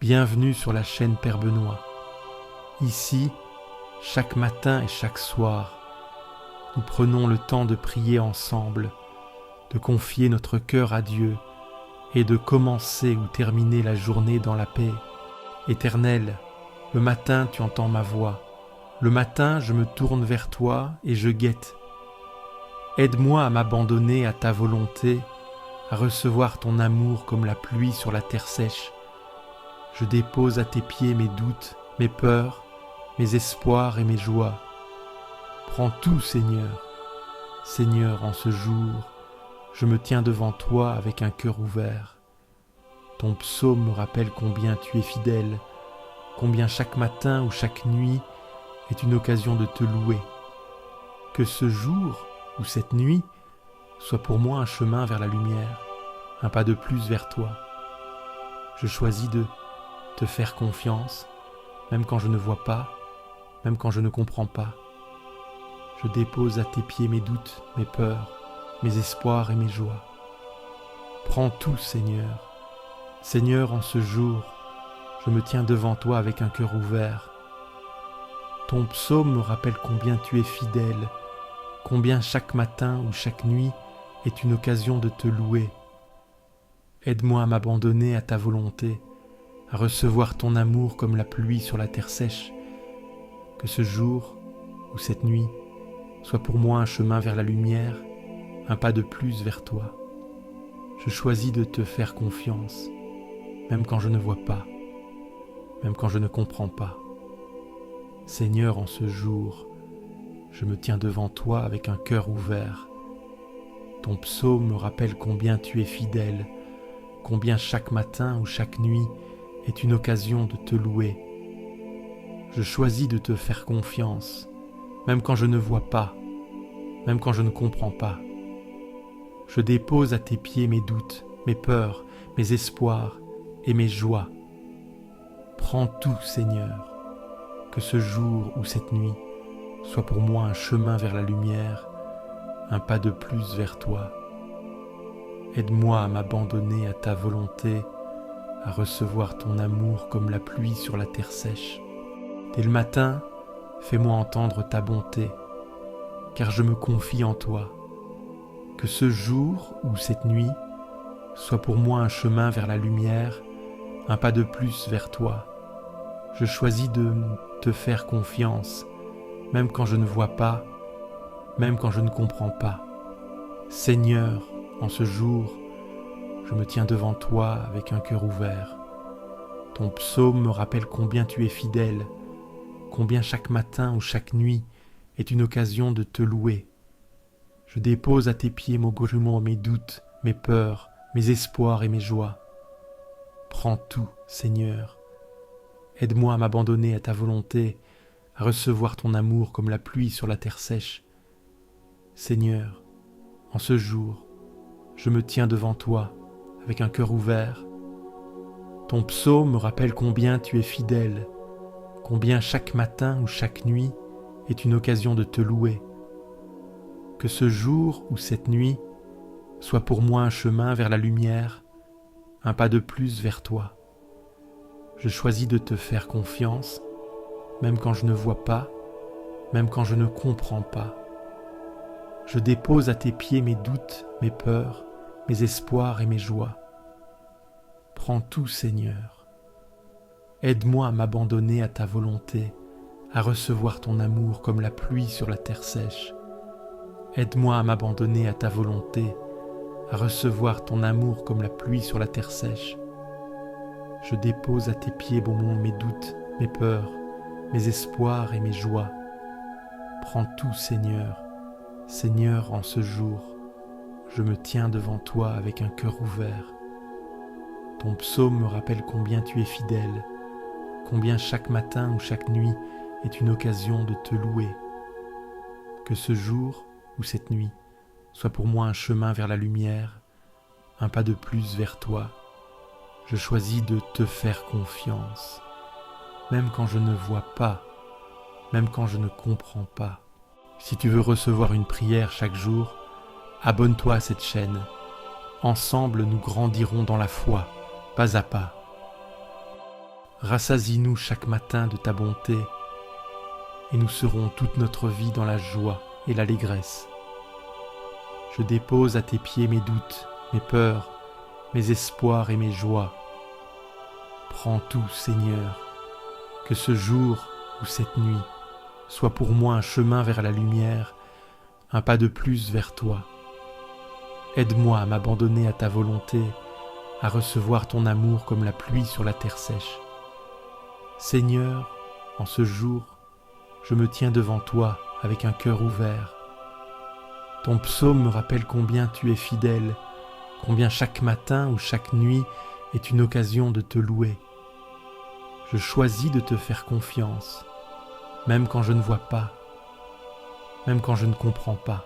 Bienvenue sur la chaîne Père Benoît. Ici, chaque matin et chaque soir, nous prenons le temps de prier ensemble, de confier notre cœur à Dieu et de commencer ou terminer la journée dans la paix. Éternel, le matin tu entends ma voix. Le matin je me tourne vers toi et je guette. Aide-moi à m'abandonner à ta volonté, à recevoir ton amour comme la pluie sur la terre sèche. Je dépose à tes pieds mes doutes, mes peurs, mes espoirs et mes joies. Prends tout, Seigneur. Seigneur, en ce jour, je me tiens devant toi avec un cœur ouvert. Ton psaume me rappelle combien tu es fidèle, combien chaque matin ou chaque nuit est une occasion de te louer. Que ce jour ou cette nuit soit pour moi un chemin vers la lumière, un pas de plus vers toi. Je choisis de te faire confiance, même quand je ne vois pas, même quand je ne comprends pas. Je dépose à tes pieds mes doutes, mes peurs, mes espoirs et mes joies. Prends tout, Seigneur. Seigneur, en ce jour, je me tiens devant toi avec un cœur ouvert. Ton psaume me rappelle combien tu es fidèle, combien chaque matin ou chaque nuit est une occasion de te louer. Aide-moi à m'abandonner à ta volonté, à recevoir ton amour comme la pluie sur la terre sèche. Que ce jour ou cette nuit soit pour moi un chemin vers la lumière, un pas de plus vers toi. Je choisis de te faire confiance, même quand je ne vois pas, même quand je ne comprends pas. Seigneur, en ce jour, je me tiens devant toi avec un cœur ouvert. Ton psaume me rappelle combien tu es fidèle, combien chaque matin ou chaque nuit est une occasion de te louer. Je choisis de te faire confiance, même quand je ne vois pas, même quand je ne comprends pas. Je dépose à tes pieds mes doutes, mes peurs, mes espoirs et mes joies. Prends tout, Seigneur. Que ce jour ou cette nuit soit pour moi un chemin vers la lumière, un pas de plus vers toi. Aide-moi à m'abandonner à ta volonté, à recevoir ton amour comme la pluie sur la terre sèche. Dès le matin, fais-moi entendre ta bonté, car je me confie en toi. Que ce jour ou cette nuit soit pour moi un chemin vers la lumière, un pas de plus vers toi. Je choisis de te faire confiance, même quand je ne vois pas, même quand je ne comprends pas. Seigneur, en ce jour, je me tiens devant toi avec un cœur ouvert. Ton psaume me rappelle combien tu es fidèle, combien chaque matin ou chaque nuit est une occasion de te louer. Je dépose à tes pieds mes doutes, mes peurs, mes espoirs et mes joies. Prends tout, Seigneur. Aide-moi à m'abandonner à ta volonté, à recevoir ton amour comme la pluie sur la terre sèche. Seigneur, en ce jour, je me tiens devant toi avec un cœur ouvert. Ton psaume me rappelle combien tu es fidèle, combien chaque matin ou chaque nuit est une occasion de te louer. Que ce jour ou cette nuit soit pour moi un chemin vers la lumière, un pas de plus vers toi. Je choisis de te faire confiance, même quand je ne vois pas, même quand je ne comprends pas. Je dépose à tes pieds mes doutes, mes peurs, mes espoirs et mes joies. Prends tout, Seigneur. Aide-moi à m'abandonner à ta volonté, à recevoir ton amour comme la pluie sur la terre sèche. Aide-moi à m'abandonner à ta volonté, à recevoir ton amour comme la pluie sur la terre sèche. Je dépose à tes pieds, bon mon, mes doutes, mes peurs, mes espoirs et mes joies. Prends tout, Seigneur. Seigneur, en ce jour, je me tiens devant toi avec un cœur ouvert. Ton psaume me rappelle combien tu es fidèle, combien chaque matin ou chaque nuit est une occasion de te louer. Que ce jour ou cette nuit soit pour moi un chemin vers la lumière, un pas de plus vers toi. Je choisis de te faire confiance, même quand je ne vois pas, même quand je ne comprends pas. Si tu veux recevoir une prière chaque jour, abonne-toi à cette chaîne. Ensemble, nous grandirons dans la foi, pas à pas. rassasie-nous chaque matin de ta bonté, et nous serons toute notre vie dans la joie et l'allégresse. Je dépose à tes pieds mes doutes, mes peurs, mes espoirs et mes joies. Prends tout, Seigneur, que ce jour ou cette nuit soit pour moi un chemin vers la lumière, un pas de plus vers toi. Aide-moi à m'abandonner à ta volonté, à recevoir ton amour comme la pluie sur la terre sèche. Seigneur, en ce jour, je me tiens devant toi avec un cœur ouvert. Ton psaume me rappelle combien tu es fidèle, combien chaque matin ou chaque nuit est une occasion de te louer. Je choisis de te faire confiance, même quand je ne vois pas, même quand je ne comprends pas.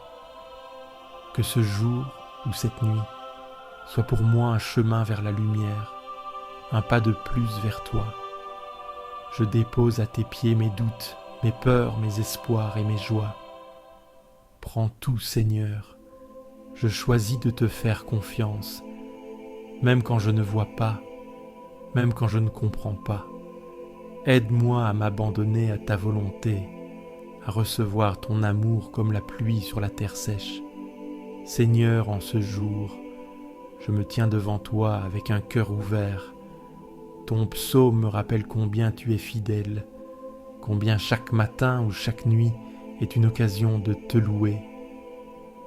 Que ce jour ou cette nuit soit pour moi un chemin vers la lumière, un pas de plus vers toi. Je dépose à tes pieds mes doutes, mes peurs, mes espoirs et mes joies. Prends tout, Seigneur. Je choisis de te faire confiance, même quand je ne vois pas, même quand je ne comprends pas. Aide-moi à m'abandonner à ta volonté, à recevoir ton amour comme la pluie sur la terre sèche. Seigneur, en ce jour, je me tiens devant toi avec un cœur ouvert. Ton psaume me rappelle combien tu es fidèle, combien chaque matin ou chaque nuit est une occasion de te louer.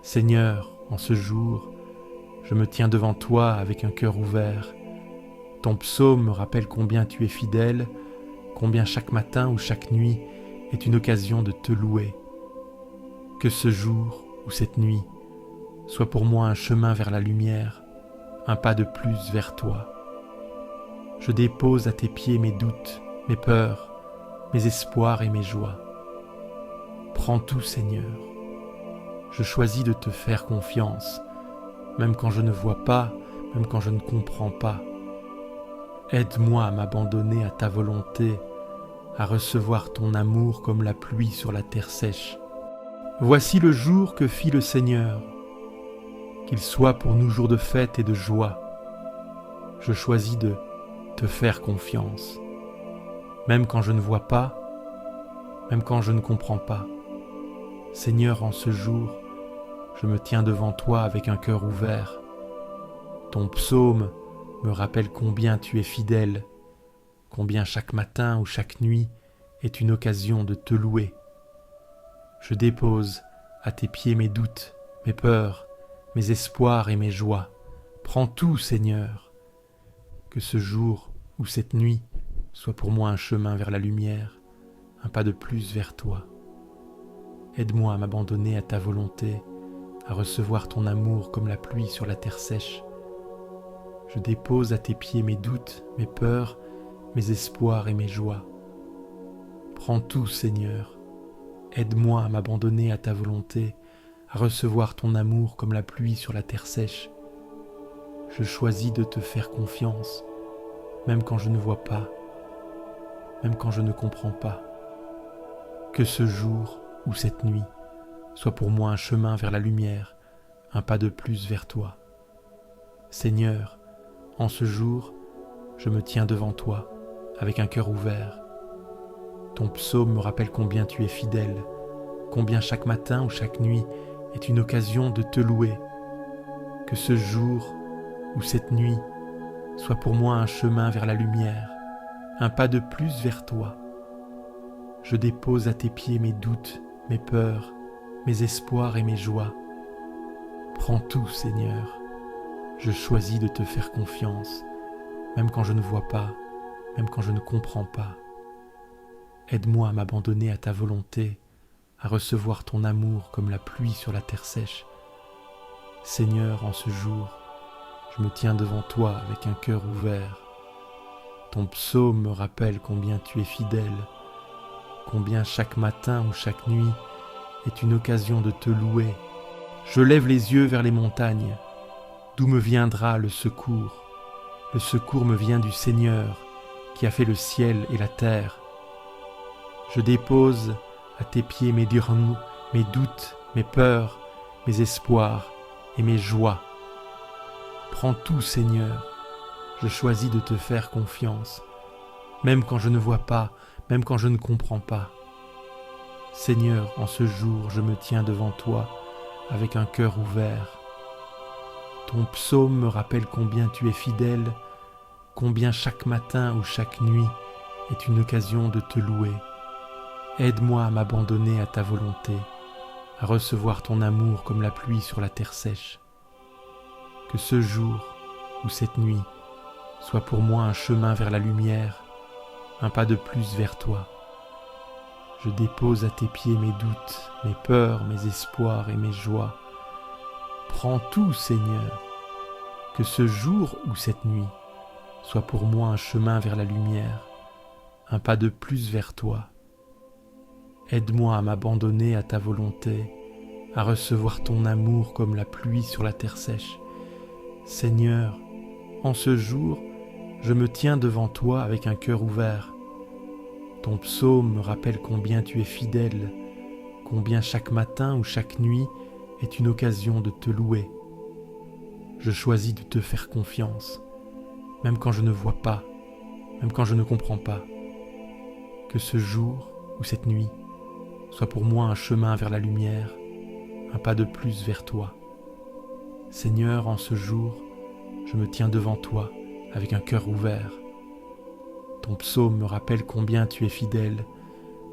Seigneur, en ce jour, je me tiens devant toi avec un cœur ouvert. Ton psaume me rappelle combien tu es fidèle, combien chaque matin ou chaque nuit est une occasion de te louer. Que ce jour ou cette nuit soit pour moi un chemin vers la lumière, un pas de plus vers toi. Je dépose à tes pieds mes doutes, mes peurs, mes espoirs et mes joies. Prends tout, Seigneur. Je choisis de te faire confiance, même quand je ne vois pas, même quand je ne comprends pas. Aide-moi à m'abandonner à ta volonté, à recevoir ton amour comme la pluie sur la terre sèche. Voici le jour que fit le Seigneur, qu'il soit pour nous jour de fête et de joie. Je choisis de te faire confiance, même quand je ne vois pas, même quand je ne comprends pas. Seigneur, en ce jour, je me tiens devant toi avec un cœur ouvert. Ton psaume me rappelle combien tu es fidèle, combien chaque matin ou chaque nuit est une occasion de te louer. Je dépose à tes pieds mes doutes, mes peurs, mes espoirs et mes joies. Prends tout, Seigneur. Que ce jour ou cette nuit soit pour moi un chemin vers la lumière, un pas de plus vers toi. Aide-moi à m'abandonner à ta volonté, à recevoir ton amour comme la pluie sur la terre sèche. Je dépose à tes pieds mes doutes, mes peurs, mes espoirs et mes joies. Prends tout, Seigneur. Aide-moi à m'abandonner à ta volonté, à recevoir ton amour comme la pluie sur la terre sèche. Je choisis de te faire confiance, même quand je ne vois pas, même quand je ne comprends pas. Que ce jour ou cette nuit soit pour moi un chemin vers la lumière, un pas de plus vers toi. Seigneur, en ce jour, je me tiens devant toi avec un cœur ouvert. Ton psaume me rappelle combien tu es fidèle, combien chaque matin ou chaque nuit est une occasion de te louer. Que ce jour ou cette nuit soit pour moi un chemin vers la lumière, un pas de plus vers toi. Je dépose à tes pieds mes doutes, mes peurs, mes espoirs et mes joies. Prends tout, Seigneur. Je choisis de te faire confiance, même quand je ne vois pas, même quand je ne comprends pas. Aide-moi à m'abandonner à ta volonté, à recevoir ton amour comme la pluie sur la terre sèche. Seigneur, en ce jour, je me tiens devant toi avec un cœur ouvert. Ton psaume me rappelle combien tu es fidèle, combien chaque matin ou chaque nuit est une occasion de te louer. Je lève les yeux vers les montagnes. D'où me viendra le secours? Le secours me vient du Seigneur, qui a fait le ciel et la terre. Je dépose à tes pieds mes dirhams, mes doutes, mes peurs, mes espoirs et mes joies. Prends tout, Seigneur. Je choisis de te faire confiance, même quand je ne vois pas, même quand je ne comprends pas. Seigneur, en ce jour, je me tiens devant toi avec un cœur ouvert. Ton psaume me rappelle combien tu es fidèle, combien chaque matin ou chaque nuit est une occasion de te louer. Aide-moi à m'abandonner à ta volonté, à recevoir ton amour comme la pluie sur la terre sèche. Que ce jour ou cette nuit soit pour moi un chemin vers la lumière, un pas de plus vers toi. Je dépose à tes pieds mes doutes, mes peurs, mes espoirs et mes joies. Prends tout, Seigneur. Que ce jour ou cette nuit soit pour moi un chemin vers la lumière, un pas de plus vers toi. Aide-moi à m'abandonner à ta volonté, à recevoir ton amour comme la pluie sur la terre sèche. Seigneur, en ce jour, je me tiens devant toi avec un cœur ouvert. Ton psaume me rappelle combien tu es fidèle, combien chaque matin ou chaque nuit est une occasion de te louer. Je choisis de te faire confiance, même quand je ne vois pas, même quand je ne comprends pas. Que ce jour ou cette nuit soit pour moi un chemin vers la lumière, un pas de plus vers toi. Seigneur, en ce jour, je me tiens devant toi avec un cœur ouvert. Ton psaume me rappelle combien tu es fidèle,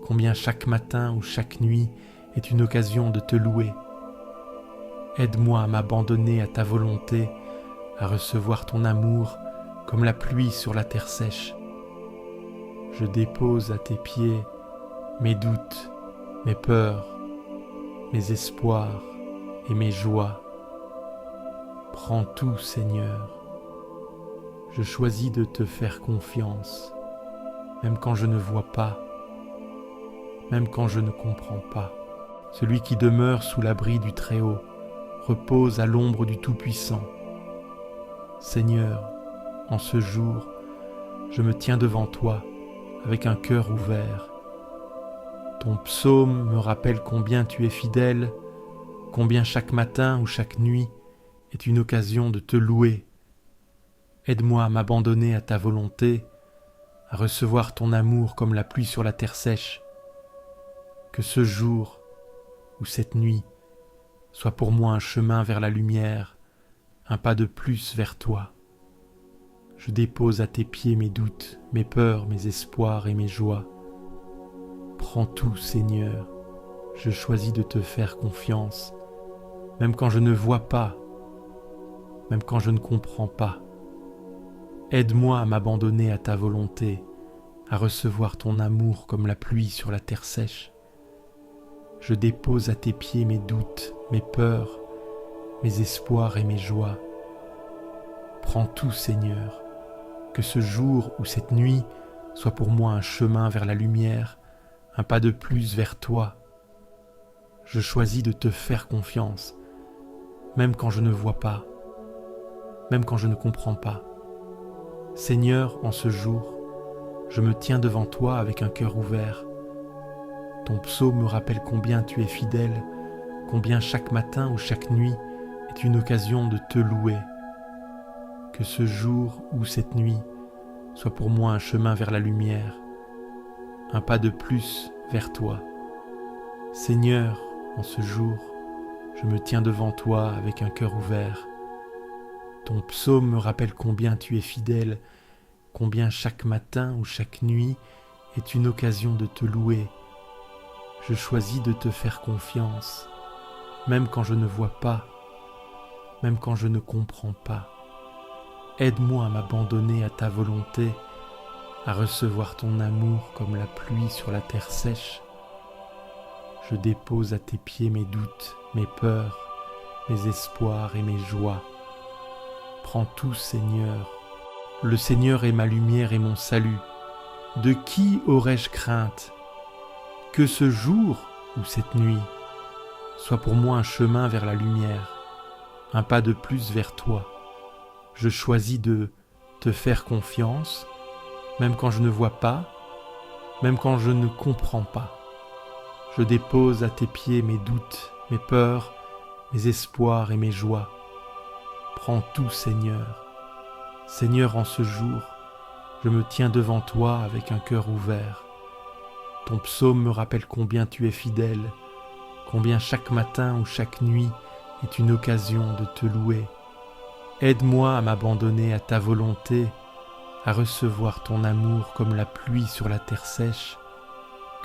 combien chaque matin ou chaque nuit est une occasion de te louer. Aide-moi à m'abandonner à ta volonté, à recevoir ton amour comme la pluie sur la terre sèche. Je dépose à tes pieds mes doutes, mes peurs, mes espoirs et mes joies. Prends tout, Seigneur. Je choisis de te faire confiance, même quand je ne vois pas, même quand je ne comprends pas. Celui qui demeure sous l'abri du Très-Haut repose à l'ombre du Tout-Puissant. Seigneur, en ce jour, je me tiens devant toi avec un cœur ouvert. Ton psaume me rappelle combien tu es fidèle, combien chaque matin ou chaque nuit est une occasion de te louer. Aide-moi à m'abandonner à ta volonté, à recevoir ton amour comme la pluie sur la terre sèche. Que ce jour ou cette nuit soit pour moi un chemin vers la lumière, un pas de plus vers toi. Je dépose à tes pieds mes doutes, mes peurs, mes espoirs et mes joies. Prends tout, Seigneur. Je choisis de te faire confiance, même quand je ne vois pas, même quand je ne comprends pas. Aide-moi à m'abandonner à ta volonté, à recevoir ton amour comme la pluie sur la terre sèche. Je dépose à tes pieds mes doutes, mes peurs, mes espoirs et mes joies. Prends tout, Seigneur. Que ce jour ou cette nuit soit pour moi un chemin vers la lumière, un pas de plus vers toi. Je choisis de te faire confiance, même quand je ne vois pas, même quand je ne comprends pas. Seigneur, en ce jour, je me tiens devant toi avec un cœur ouvert. Ton psaume me rappelle combien tu es fidèle, combien chaque matin ou chaque nuit est une occasion de te louer. Que ce jour ou cette nuit soit pour moi un chemin vers la lumière, un pas de plus vers toi. Seigneur, en ce jour, je me tiens devant toi avec un cœur ouvert. Ton psaume me rappelle combien tu es fidèle, combien chaque matin ou chaque nuit est une occasion de te louer. Je choisis de te faire confiance, même quand je ne vois pas, même quand je ne comprends pas. Aide-moi à m'abandonner à ta volonté, à recevoir ton amour comme la pluie sur la terre sèche. Je dépose à tes pieds mes doutes, mes peurs, mes espoirs et mes joies. Prends tout, Seigneur. Le Seigneur est ma lumière et mon salut. De qui aurais-je crainte? Que ce jour ou cette nuit soit pour moi un chemin vers la lumière, un pas de plus vers toi. Je choisis de te faire confiance, même quand je ne vois pas, même quand je ne comprends pas. Je dépose à tes pieds mes doutes, mes peurs, mes espoirs et mes joies. Prends tout, Seigneur. Seigneur, en ce jour, je me tiens devant toi avec un cœur ouvert. Ton psaume me rappelle combien tu es fidèle, combien chaque matin ou chaque nuit est une occasion de te louer. Aide-moi à m'abandonner à ta volonté, à recevoir ton amour comme la pluie sur la terre sèche.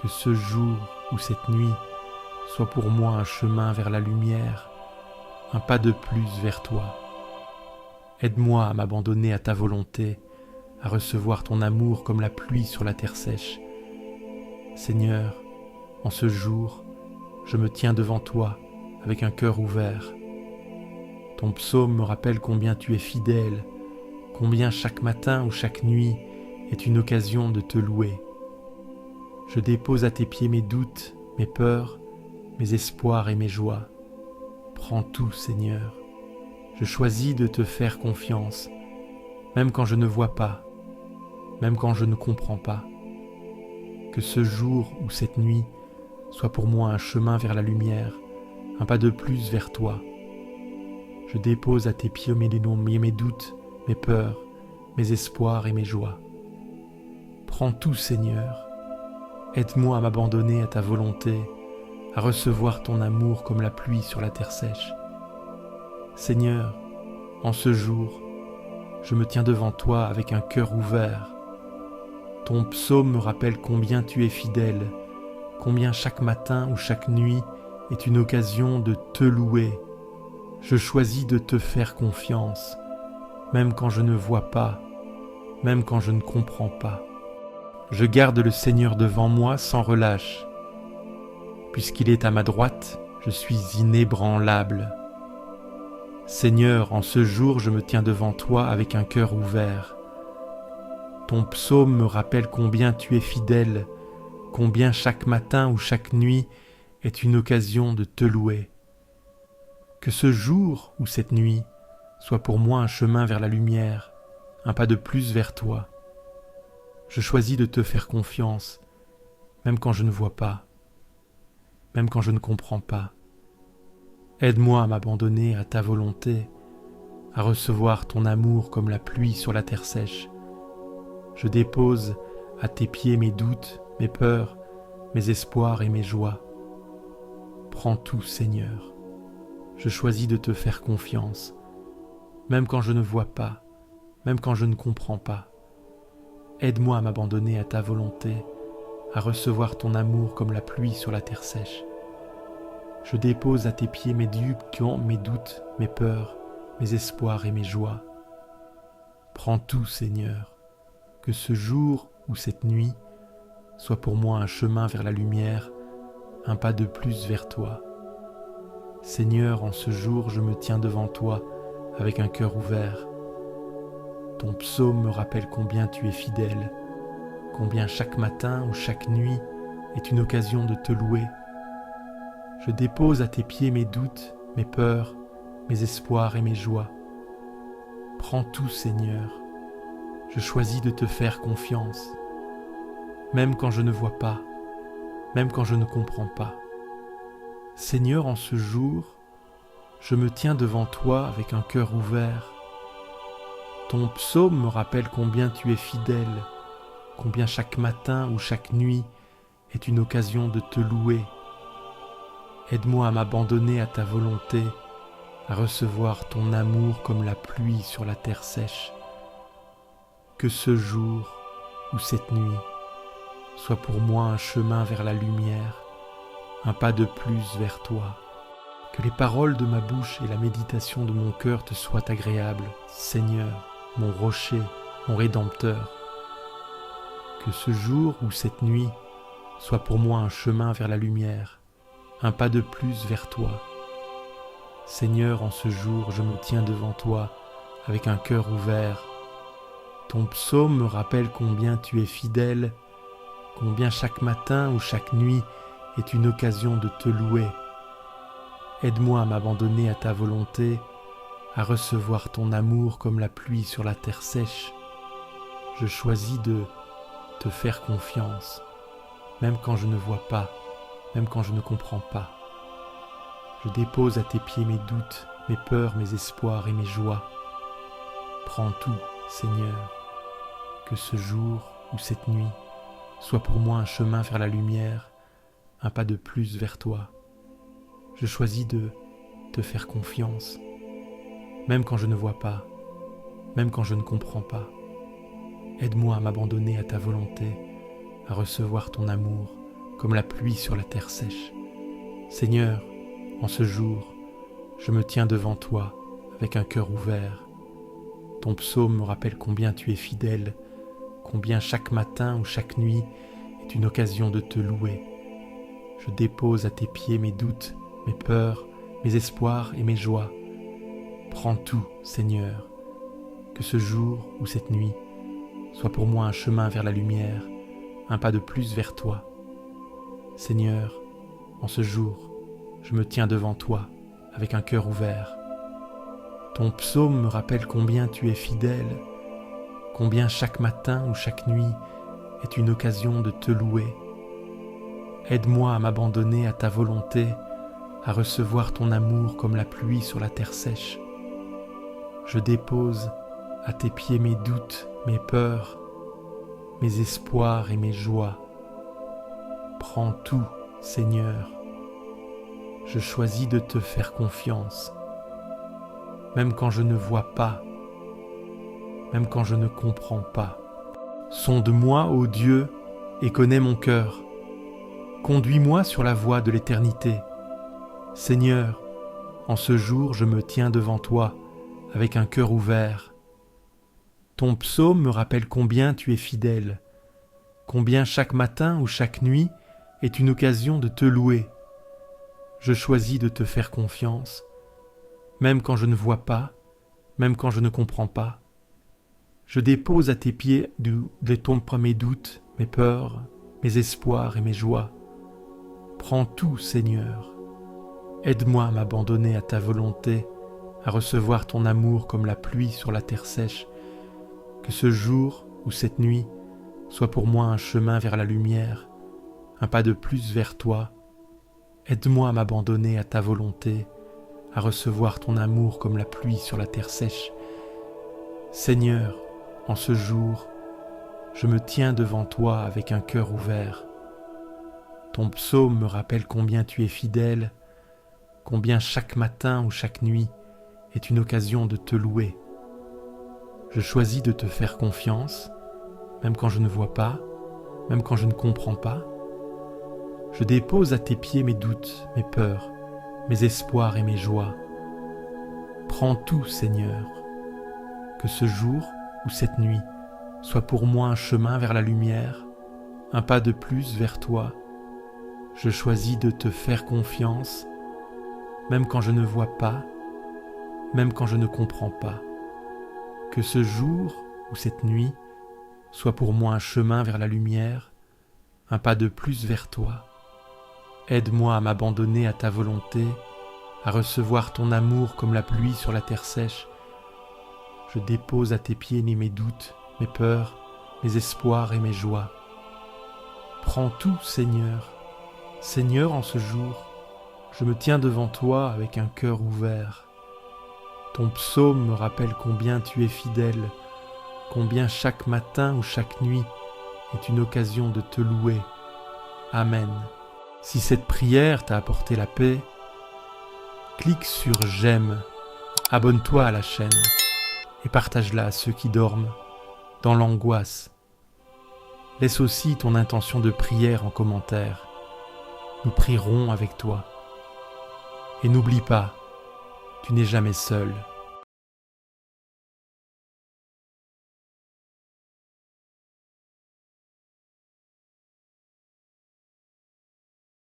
Que ce jour ou cette nuit soit pour moi un chemin vers la lumière, un pas de plus vers toi. Aide-moi à m'abandonner à ta volonté, à recevoir ton amour comme la pluie sur la terre sèche. Seigneur, en ce jour, je me tiens devant toi avec un cœur ouvert. Ton psaume me rappelle combien tu es fidèle, combien chaque matin ou chaque nuit est une occasion de te louer. Je dépose à tes pieds mes doutes, mes peurs, mes espoirs et mes joies. Prends tout, Seigneur. Je choisis de te faire confiance, même quand je ne vois pas, même quand je ne comprends pas. Que ce jour ou cette nuit soit pour moi un chemin vers la lumière, un pas de plus vers toi. Je dépose à tes pieds mes doutes, mes peurs, mes espoirs et mes joies. Prends tout, Seigneur. Aide-moi à m'abandonner à ta volonté, à recevoir ton amour comme la pluie sur la terre sèche. Seigneur, en ce jour, je me tiens devant toi avec un cœur ouvert. Ton psaume me rappelle combien tu es fidèle, combien chaque matin ou chaque nuit est une occasion de te louer. Je choisis de te faire confiance, même quand je ne vois pas, même quand je ne comprends pas. Je garde le Seigneur devant moi sans relâche. Puisqu'il est à ma droite, je suis inébranlable. Seigneur, en ce jour, je me tiens devant toi avec un cœur ouvert. Ton psaume me rappelle combien tu es fidèle, combien chaque matin ou chaque nuit est une occasion de te louer. Que ce jour ou cette nuit soit pour moi un chemin vers la lumière, un pas de plus vers toi. Je choisis de te faire confiance, même quand je ne vois pas, même quand je ne comprends pas. Aide-moi à m'abandonner à ta volonté, à recevoir ton amour comme la pluie sur la terre sèche. Je dépose à tes pieds mes doutes, mes peurs, mes espoirs et mes joies. Prends tout, Seigneur. Je choisis de te faire confiance, même quand je ne vois pas, même quand je ne comprends pas. Aide-moi à m'abandonner à ta volonté, à recevoir ton amour comme la pluie sur la terre sèche. Je dépose à tes pieds mes doutes, mes peurs, mes espoirs et mes joies. Prends tout, Seigneur. Que ce jour ou cette nuit soit pour moi un chemin vers la lumière, un pas de plus vers toi. Seigneur, en ce jour, je me tiens devant toi avec un cœur ouvert. Ton psaume me rappelle combien tu es fidèle, combien chaque matin ou chaque nuit est une occasion de te louer. Je dépose à tes pieds mes doutes, mes peurs, mes espoirs et mes joies. Prends tout, Seigneur. Je choisis de te faire confiance, même quand je ne vois pas, même quand je ne comprends pas. Seigneur, en ce jour, je me tiens devant toi avec un cœur ouvert. Ton psaume me rappelle combien tu es fidèle, combien chaque matin ou chaque nuit est une occasion de te louer. Aide-moi à m'abandonner à ta volonté, à recevoir ton amour comme la pluie sur la terre sèche. Que ce jour ou cette nuit soit pour moi un chemin vers la lumière, un pas de plus vers toi. Que les paroles de ma bouche et la méditation de mon cœur te soient agréables, Seigneur, mon rocher, mon Rédempteur. Que ce jour ou cette nuit soit pour moi un chemin vers la lumière, un pas de plus vers toi. Seigneur, en ce jour, je me tiens devant toi avec un cœur ouvert. Ton psaume me rappelle combien tu es fidèle, combien chaque matin ou chaque nuit est une occasion de te louer. Aide-moi à m'abandonner à ta volonté, à recevoir ton amour comme la pluie sur la terre sèche. Je choisis de te faire confiance, même quand je ne vois pas, même quand je ne comprends pas. Je dépose à tes pieds mes doutes, mes peurs, mes espoirs et mes joies. Prends tout, Seigneur. Que ce jour ou cette nuit soit pour moi un chemin vers la lumière, un pas de plus vers toi. Je choisis de te faire confiance, même quand je ne vois pas, même quand je ne comprends pas. Aide-moi à m'abandonner à ta volonté, à recevoir ton amour comme la pluie sur la terre sèche. Seigneur, en ce jour, je me tiens devant toi avec un cœur ouvert. Ton psaume me rappelle combien tu es fidèle, combien chaque matin ou chaque nuit est une occasion de te louer. Je dépose à tes pieds mes doutes, mes peurs, mes espoirs et mes joies. Prends tout, Seigneur, que ce jour ou cette nuit soit pour moi un chemin vers la lumière, un pas de plus vers toi. Seigneur, en ce jour, je me tiens devant toi avec un cœur ouvert. Ton psaume me rappelle combien tu es fidèle, combien chaque matin ou chaque nuit est une occasion de te louer. Aide-moi à m'abandonner à ta volonté, à recevoir ton amour comme la pluie sur la terre sèche. Je dépose à tes pieds mes doutes, mes peurs, mes espoirs et mes joies. Prends tout, Seigneur. Je choisis de te faire confiance, même quand je ne vois pas, même quand je ne comprends pas. Sonde-moi, ô Dieu, et connais mon cœur. Conduis-moi sur la voie de l'éternité. Seigneur, en ce jour, je me tiens devant toi avec un cœur ouvert. Ton psaume me rappelle combien tu es fidèle, combien chaque matin ou chaque nuit est une occasion de te louer. Je choisis de te faire confiance, même quand je ne vois pas, même quand je ne comprends pas. Je dépose à tes pieds mes doutes, mes peurs, mes espoirs et mes joies. Prends tout, Seigneur. Aide-moi à m'abandonner à ta volonté, à recevoir ton amour comme la pluie sur la terre sèche. Que ce jour ou cette nuit soit pour moi un chemin vers la lumière, un pas de plus vers toi. Aide-moi à m'abandonner à ta volonté, à recevoir ton amour comme la pluie sur la terre sèche. Seigneur, en ce jour, je me tiens devant toi avec un cœur ouvert. Ton psaume me rappelle combien tu es fidèle, combien chaque matin ou chaque nuit est une occasion de te louer. Je choisis de te faire confiance, même quand je ne vois pas, même quand je ne comprends pas. Je dépose à tes pieds mes doutes, mes peurs, mes espoirs et mes joies. Prends tout, Seigneur. Que ce jour ou cette nuit soit pour moi un chemin vers la lumière, un pas de plus vers toi. Je choisis de te faire confiance, même quand je ne vois pas, même quand je ne comprends pas. Que ce jour ou cette nuit soit pour moi un chemin vers la lumière, un pas de plus vers toi. Aide-moi à m'abandonner à ta volonté, à recevoir ton amour comme la pluie sur la terre sèche. Je dépose à tes pieds mes doutes, mes peurs, mes espoirs et mes joies. Prends tout, Seigneur. Seigneur, en ce jour, je me tiens devant toi avec un cœur ouvert. Ton psaume me rappelle combien tu es fidèle, combien chaque matin ou chaque nuit est une occasion de te louer. Amen. Si cette prière t'a apporté la paix, clique sur j'aime, abonne-toi à la chaîne et partage-la à ceux qui dorment dans l'angoisse. Laisse aussi ton intention de prière en commentaire. Nous prierons avec toi. Et n'oublie pas, tu n'es jamais seul.